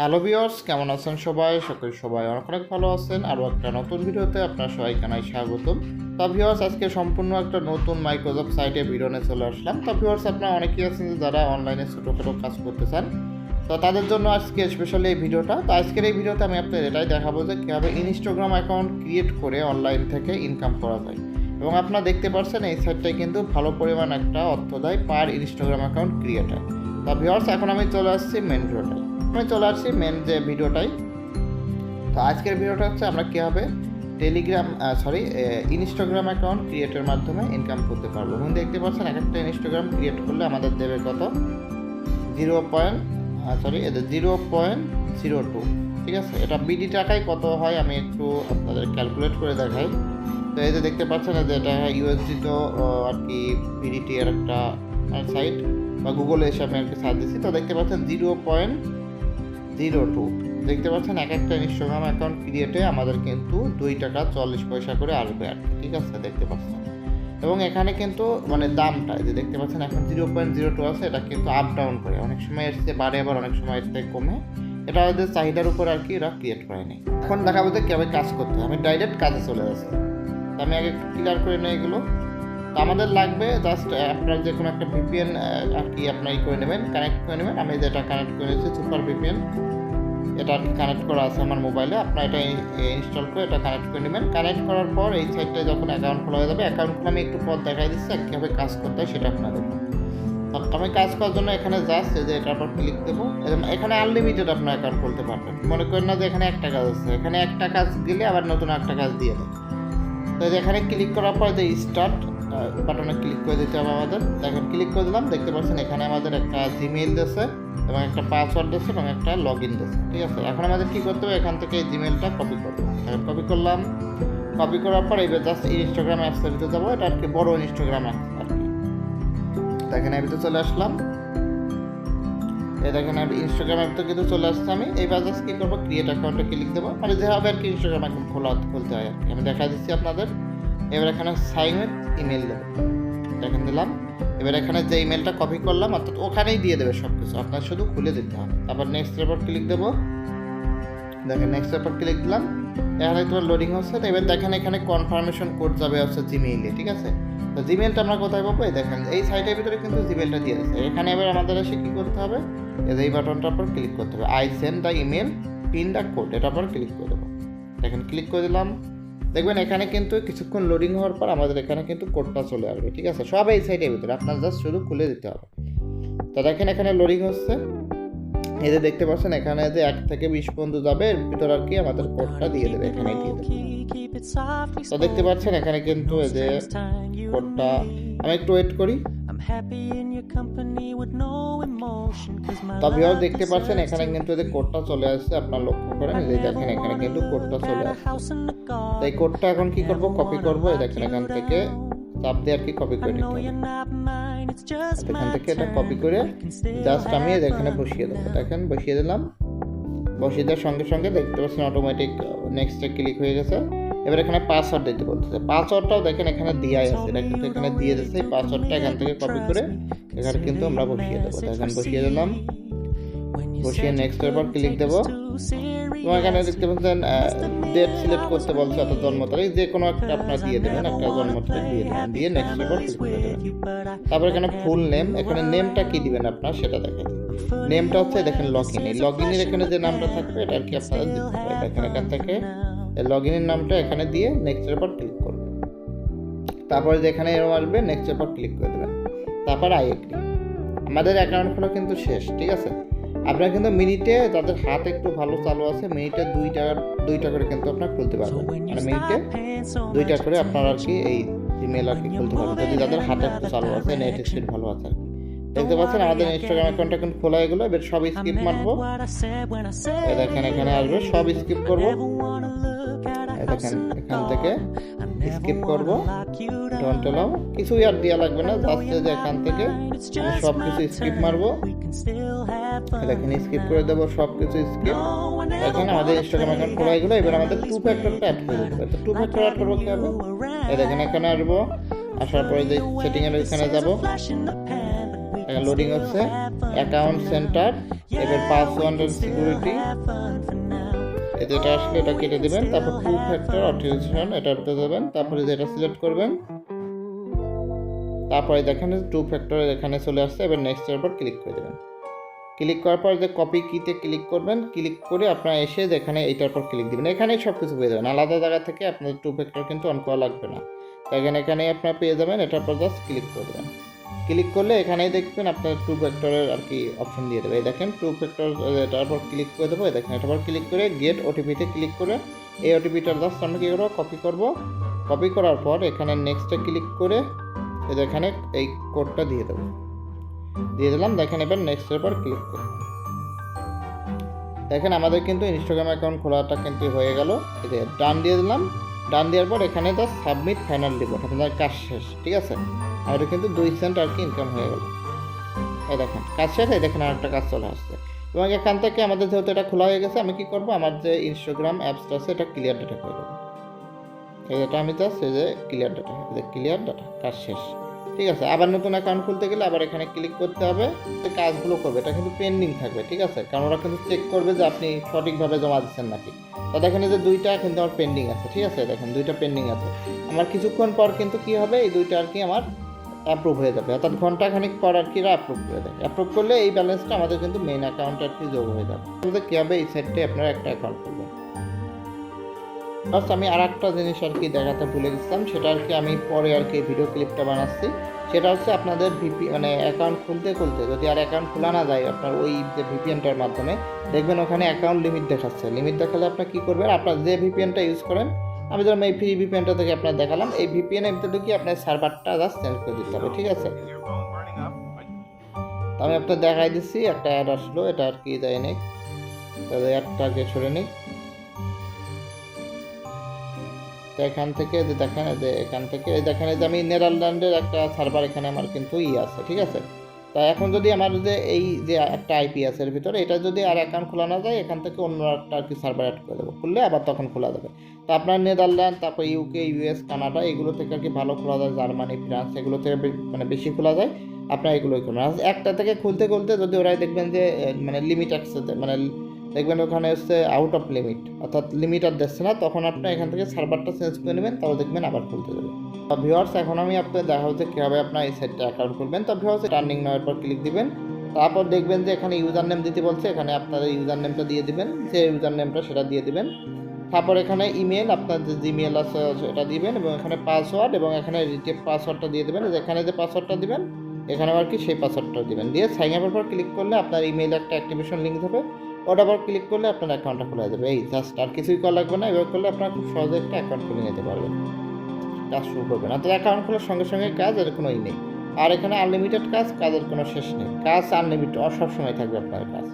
Hello viewers, কেমন আছেন সবাই? সবাই অনেক অনেক ভালো আছেন। আরও একটা নতুন ভিডিওতে আপনার সবাইকে জানাই স্বাগতম। তো ভিউয়ার্স, আজকে সম্পূর্ণ একটা নতুন মাইক্রোসফট সাইটে ভিডিও নিয়ে চলে আসলাম। তো ভিউয়ার্স, আপনারা অনেকেই আছেন যারা অনলাইনে ছোটোখাটো কাজ করতে চান, তো তাদের জন্য আজকে স্পেশালি এই ভিডিওটা। তো আজকের এই ভিডিওতে আমি আপনাদের এটাই দেখাবো যে কীভাবে ইনস্টাগ্রাম অ্যাকাউন্ট ক্রিয়েট করে অনলাইন থেকে ইনকাম করা যায়। এবং আপনারা দেখতে পাচ্ছেন এই সাইটটাই কিন্তু ভালো পরিমাণ একটা অর্থ দেয় পার ইনস্টাগ্রাম অ্যাকাউন্ট ক্রিয়েটার। তো ভিউয়ার্স, এখন আমি চলে আসছি মেন ভিডিওটাই। আমি চলে আসছি মেন যে ভিডিওটাই। তো আজকের ভিডিওটা হচ্ছে আমরা কীভাবে ইনস্টাগ্রাম অ্যাকাউন্ট ক্রিয়েটের মাধ্যমে ইনকাম করতে পারবো। এবং দেখতে পাচ্ছেন এক একটা ইনস্টাগ্রাম ক্রিয়েট করলে আমাদের দেবে কত 0.02। ঠিক আছে, এটা বিডি টাকায় কত হয় আমি একটু আপনাদের ক্যালকুলেট করে দেখাই। তো এই যে দেখতে পাচ্ছেন যে এটা ইউএসডি, তো আর কি বিডিটি এর একটা সাইট বা গুগলে এসে আমি আর কি সার্চ দিচ্ছি। তো দেখতে পাচ্ছেন 0.02 দেখতে পাচ্ছেন এক একটা ইনস্টাগ্রাম অ্যাকাউন্ট ক্রিয়েটে আমাদের কিন্তু 2 টাকা 40 পয়সা করে আসবে আর কি। ঠিক আছে, দেখতে পাচ্ছেন। এবং এখানে কিন্তু মানে দামটা যে দেখতে পাচ্ছেন এখন 0.02 আছে, এটা কিন্তু আপ ডাউন করে, অনেক সময় এর চেয়ে বাড়ে আবার অনেক সময় এর থেকে কমে। এটা ওদের চাহিদার উপর আর কি এরা ক্রিয়েট করেনি। এখন দেখাবো যে কীভাবে কাজ করতে হয়। আমি ডাইরেক্ট কাজে চলে যাচ্ছি। তো আমি আগে ক্লিয়ার করে নিই এগুলো। তো আমাদের লাগবে জাস্ট আপনার যে কোনো একটা ভিপিএন আর কি আপনার করে নেবেন, কানেক্ট করে নেবেন। আমি যেটা কানেক্ট করে নিয়েছি সুপার ভিপিএন, এটা আর কি কানেক্ট করা আছে আমার মোবাইলে। আপনার এটা ইনস্টল করে এটা কানেক্ট করে নেবেন। কানেক্ট করার পর এই সাইটটায় যখন অ্যাকাউন্ট খোলা হয়ে যাবে, অ্যাকাউন্ট খোলা আমি একটু পর দেখাই দিচ্ছি কীভাবে কাজ করতে হয় সেটা আপনারা দেখুন। আমি কাজ করার জন্য এখানে জাস্ট যে এটার পর ক্লিক দেবো। এখানে আনলিমিটেড আপনার অ্যাকাউন্ট খুলতে পারবেন। মনে করেন না যে এখানে একটা কাজ আছে, এখানে একটা কাজ গেলে আবার নতুন একটা কাজ দিয়ে দেয়। তো এখানে ক্লিক করার পর যে স্টার্ট বাটনে ক্লিক করে দিতে হবে আমাদের। এখন ক্লিক করে দিলাম, দেখতে পাচ্ছেন এখানে আমাদের একটা জিমেইল দিয়েছে এবং একটা পাসওয়ার্ড দিয়েছে এবং একটা লগ ইন দিয়েছে। ঠিক আছে, এখন আমাদের কী করতে হবে, এখান থেকে এই জিমেইলটা কপি করবো। কপি করলাম, কপি করার পর এইবার জাস্ট ইনস্টাগ্রাম অ্যাপসের ভিতরে যাবো। এটা আর কি বড় ইনস্টাগ্রাম অ্যাপস আর কি। দেখেন এর ভিতরে চলে আসলাম। দেখেন ইনস্টাগ্রাম অ্যাপ তো কিন্তু চলে আসছে। আমি এইবার জাস্ট কী করবো, ক্রিয়েট অ্যাকাউন্টে ক্লিক দেবো। মানে যেভাবে আর কি ইনস্টাগ্রাম অ্যাকাউন্ট খুলতে হয় আর কি আমি দেখা দিচ্ছি আপনাদের। এবার এখানে সাইন উইথ ইমেল দেবো, দেখেন দিলাম। এবার এখানে যে ইমেলটা কপি করলাম অর্থাৎ ওখানেই দিয়ে দেবে সব কিছু, আপনার শুধু খুলে দিতে হবে। তারপর নেক্সট এরপর ক্লিক দেবো। দেখেন নেক্সট এরপর ক্লিক দিলাম, এখানে তোমার লোডিং হচ্ছে। তো এবার দেখেন এখানে কনফার্মেশন কোড যাবে হচ্ছে জিমেইলে। ঠিক আছে, তো জিমেলটা আমরা কোথায় পাবো, দেখেন এই সাইটের ভিতরে কিন্তু জিমেলটা দিয়ে দিচ্ছে। এখানে এবার আমাদের এসে কী করতে হবে, এই বাটনটার পর ক্লিক করতে হবে, I send the email pin the code, এটার পর ক্লিক করে দেবো। দেখেন ক্লিক করে দিলাম। দেখবেন এখানে কিন্তু কিছুক্ষণ লোডিং হওয়ার পর আমাদের এখানে কিন্তু কোডটা চলে আসবে। ঠিক আছে, সব এই সাইটের ভিতরে আপনার জাস্ট শুধু খুলে দিতে হবে। তো দেখেন এখানে লোডিং হচ্ছে। এই যে দেখতে পাচ্ছেন এখানে যে 1 থেকে 20 পর্যন্ত যাবে, এর ভিতর আর কি আমাদের কোডটা দিয়ে দেবে, এখানে দিয়ে দেবে। তো দেখতে পাচ্ছেন এখানে কিন্তু এই যে কোডটা, আমি একটু ওয়েট করি। তবেও দেখতে পাচ্ছেন এখানে কিন্তু এই কোডটা চলে আসছে, আপনার লক্ষ্য করেন এই দেখেন এখানে কিন্তু কোডটা চলে আসছে। এই কোডটা এখন কি করব, কপি করব। এই দেখেন এখান থেকে চাপ দিয়ে আর কি কপি করে নিতে হবে। এখান থেকে এটা কপি করে জাস্ট আমি এখানে বসিয়ে দেবো। দেখেন বসিয়ে দিলাম। বসিয়ে দেওয়ার সঙ্গে সঙ্গে দেখতে পাচ্ছেন অটোমেটিক নেক্সটে ক্লিক হয়ে গেছে। এবার এখানে পাসওয়ার্ড দিতে বলতেছে। পাসওয়ার্ডটাও দেখেন এখানে দেওয়াই আছে, এটা কিন্তু এখানে দিয়ে দিচ্ছে। এই পাসওয়ার্ডটা এখান থেকে কপি করে এখানে কিন্তু আমরা বসিয়ে দেবো। দেখেন বসিয়ে দিলাম, বসিয়ে নেক্সটের পর ক্লিক দেবো। তোমার এখানে দেখতে পাচ্ছেন ডেট সিলেক্ট করতে বলছে, অর্থাৎ জন্ম তারিখ যে কোনো একটা আপনার দিয়ে দেবেন, একটা জন্ম তারিখ দিয়ে দেবেন, দিয়ে নেক্সটের পর ক্লিক করে দেবেন। তারপর এখানে ফুল নেম, এখানে নেমটা কি দিবেন আপনার সেটা দেখেন। নেমটা হচ্ছে দেখেন লগ ইন, এই লগ ইনের এখানে যে নামটা থাকবে এটা আর কি আপনাদের দিতে হবে। দেখেন এখান থেকে লগ ইনের নামটা এখানে দিয়ে নেক্সটের পর ক্লিক করবেন। তারপরে যেখানে এরকম আসবে নেক্সটের পর ক্লিক করে দেবেন। তারপর আই এগ্রি। আমাদের অ্যাকাউন্ট খোলা কিন্তু শেষ। ঠিক আছে, আপনারা কিন্তু মিনিটে, যাদের হাত একটু ভালো চালু আছে, মিনিটে 2 টাকা করে কিন্তু আপনার খুলতে পারবেন। মানে মিনিটে 2 টাকা করে আপনারা আর কি এই জিমেল আর কি খুলতে পারবেন, যদি যাদের হাতে একটু চালু আছে, নেট স্পিড ভালো আছে। দেখতে পাচ্ছেন আমাদের ইনস্টাগ্রাম অ্যাকাউন্টটা কিন্তু খোলা হয়ে গেলো। এবার সব স্কিপ মারবো। দেখেন এখানে আসবে, সব স্কিপ করবো। দেখেন এখান থেকে স্কিপ করবো, ডন্ট এলাও, কিছুই আর দেওয়া লাগবে না। জাস্ট যে এখান থেকে সব কিছু স্কিপ মারবো। দেখেন স্কিপ করে দেবো, সব কিছু স্কিপ। দেখেন আমাদের ইনস্টাগ্রাম অ্যাকাউন্ট খোলা হয়ে গেলো। এবার আমাদের 2 ফ্যাক্টরটা অ্যাড করে দিতে হবে। তো 2 ফ্যাক্টর অ্যাড করবো কী হবে, দেখেন এখানে আসবো। আসার পরে যে সেটিংয়ের এখানে যাবো, লোডিং হচ্ছে অ্যাকাউন্ট সেন্টার এবার পাসওয়ার্ড এন্ড সিকিউরিটি যেটা আসলে এটা কেটে দিবেন, তারপর 2 ফ্যাক্টর অথেন্টিকেশন এটা দেবেন, তারপরে যেটা সিলেক্ট করবেন, তারপরে দেখেন 2 ফ্যাক্টর এখানে চলে আসছে। এবার নেক্সট এর উপর ক্লিক করে দেবেন। ক্লিক করার পর যে কপি কিতে ক্লিক করবেন, ক্লিক করে আপনারা এসে যেখানে এইটার উপর ক্লিক দিবেন, এখানেই সব কিছু পেয়ে যাবেন, আলাদা জায়গা থেকে আপনার 2 ফ্যাক্টর কিন্তু অন করা লাগবে না। তো এখানেই আপনারা পেয়ে যাবেন, এটার উপর জাস্ট ক্লিক করে দেবেন। ক্লিক করলে এখানেই দেখবেন আপনার 2 ফ্যাক্টরের আর কি অপশন দিয়ে দেবে। এই দেখেন 2 ফ্যাক্টর, এটার উপর ক্লিক করে দেবো। এই দেখেন এটার উপর ক্লিক করে গেট ওটিপিতে ক্লিক করে এই ওটিপিটার জাস্ট আমরা কী করবো, কপি করব। কপি করার পর এখানে নেক্সটে ক্লিক করে এখানে এই কোডটা দিয়ে দেবো, দিয়ে দিলাম। দেখেন এবার নেক্সটের উপর ক্লিক করব। দেখেন আমাদের কিন্তু ইনস্টাগ্রাম অ্যাকাউন্ট খোলাটা কিন্তু হয়ে গেল। এই যে ডান দিয়ে দিলাম। ডান দেওয়ার পর এখানে জাস্ট সাবমিট ফাইনাল রিপোর্ট, আপনাদের কাজ শেষ। ঠিক আছে, আমাদের কিন্তু 2 সেন্ট আর কি ইনকাম হয়ে গেল। এই দেখেন কাজ শেষ। এই দেখেন আরেকটা কাজ চলে আসছে। এবং এখান থেকে আমাদের যেহেতু এটা খোলা হয়ে গেছে, আমি কি করব, আমার যে ইনস্টাগ্রাম অ্যাপসটা আছে এটা ক্লিয়ার ডাটা করে দেবো। এটা আমি জাস্ট এই যে ক্লিয়ার ডাটা, ক্লিয়ার ডাটা, কাজ শেষ। ঠিক আছে, আবার নতুন অ্যাকাউন্ট খুলতে গেলে আবার এখানে ক্লিক করতে হবে, কাজগুলো করবে, এটা কিন্তু পেন্ডিং থাকবে। ঠিক আছে, কারণ ওরা কিন্তু চেক করবে যে আপনি সঠিকভাবে জমা দিচ্ছেন নাকি। তো দেখেন এই যে 2টা কিন্তু আমার পেন্ডিং আছে। ঠিক আছে, দেখেন 2টা পেন্ডিং আছে। আমার কিছুক্ষণ পর কিন্তু কি হবে, এই 2টা আর কি আমার অ্যাপ্রুভ হয়ে যাবে, অর্থাৎ ঘন্টাখানিক পর আর কি অ্যাপ্রুভ করে দেবে। অ্যাপ্রুভ করলে এই ব্যালেন্সটা আমাদের কিন্তু মেইন অ্যাকাউন্টে আর কি যোগ হয়ে যাবে। তাহলে কীভাবে এই সাইডে আপনারা একটা অ্যাকাউন্ট করবেন। প্লাস আমি আর একটা জিনিস আর কি দেখাতে ভুলে গেছিলাম, সেটা আর কি আমি পরে আর কি ভিডিও ক্লিপটা বানাচ্ছি। সেটা হচ্ছে আপনাদের অ্যাকাউন্ট খুলতে যদি আর অ্যাকাউন্ট খোলা না যায় আপনার ওই যে ভিপিএনটার মাধ্যমে, দেখবেন ওখানে অ্যাকাউন্ট লিমিট দেখাচ্ছে। লিমিট দেখালে আপনার কী করবেন, আপনার যে ভিপিএনটা ইউজ করেন, আমি যেমন এই ফ্রি ভিপিএনটা থেকে আপনার দেখালাম, এই ভিপিএনের ভিতরে কি আপনার সার্ভারটা জাস্ট চেঞ্জ করে দিতে হবে। ঠিক আছে, তো আমি আপনার দেখাই দিচ্ছি। একটা অ্যাড আসলো, এটা আর কি দেয় নিক, তাহলে অ্যাডটাকে সরে নিক। তো এখান থেকে যে দেখেন যে এখান থেকে দেখেন যে আমি নেদারল্যান্ডের একটা সার্ভার এখানে আমার কিন্তু আছে। ঠিক আছে, তা এখন যদি আমার যে এই যে একটা আইপি আছে এর ভিতরে, এটা যদি আর অ্যাকাউন্ট খোলা না যায়, এখান থেকে অন্য একটা আর কি সার্ভার অ্যাড করে দেবো, খুললে আবার তখন খোলা যাবে। তো আপনার নেদারল্যান্ড, তারপর ইউকে, ইউএস, কানাডা, এগুলো থেকে আর কি ভালো খোলা যায়, জার্মানি, ফ্রান্স, এগুলো থেকে মানে বেশি খোলা যায়। আপনার এগুলোই করবেন। আর একটা থেকে খুলতে যদি ওরাই দেখবেন যে মানে লিমিট অ্যাক্সেস, মানে দেখবেন ওখানে হচ্ছে আউট অফ লিমিট, অর্থাৎ লিমিট আর দিচ্ছে না, তখন আপনি এখান থেকে সার্ভারটা চেঞ্জ করে নেবেন, তাহলে দেখবেন আবার খুলতে দেবে। তো ভিউয়ার্স, এখন আমি আপনাদের দেখা হচ্ছে কীভাবে আপনার এই সাইটটা অ্যাকাউন্ট করবেন। তো ভিউয়ার্স, টার্নিং নেওয়ার পর ক্লিক দিবেন। তারপর দেখবেন যে এখানে ইউজার নেম দিতে বলছে, এখানে আপনাদের ইউজার নেমটা দিয়ে দিবেন, যে ইউজার নেমটা সেটা দিয়ে দিবেন। তারপর এখানে ইমেল, আপনার যে জিমেল আছে এটা দিবেন, এবং এখানে পাসওয়ার্ড, এবং এখানে রিটেপ পাসওয়ার্ডটা দিয়ে দেবেন। এখানে যে পাসওয়ার্ডটা দিবেন, এখানে আর কি সেই পাসওয়ার্ডটা দিবেন, দিয়ে সাইন আপের পর ক্লিক করলে আপনার ইমেইলে একটা অ্যাক্টিভেশন লিঙ্ক হবে, ওটা আবার ক্লিক করলে আপনার অ্যাকাউন্টটা খোলা যাবে। এই জাস্ট, আর কিছুই করা লাগবে না। এবার করলে আপনারা খুব সহজে একটা অ্যাকাউন্ট খুলে নিতে পারবেন, কাজ শুরু করবেন। আর অ্যাকাউন্ট খোলার সঙ্গে সঙ্গে কাজ, এর কোনো নেই। আর এখানে আনলিমিটেড কাজ, কাজের কোনো শেষ নেই, কাজ আনলিমিটেড, সব সময় থাকবে আপনার কাজ।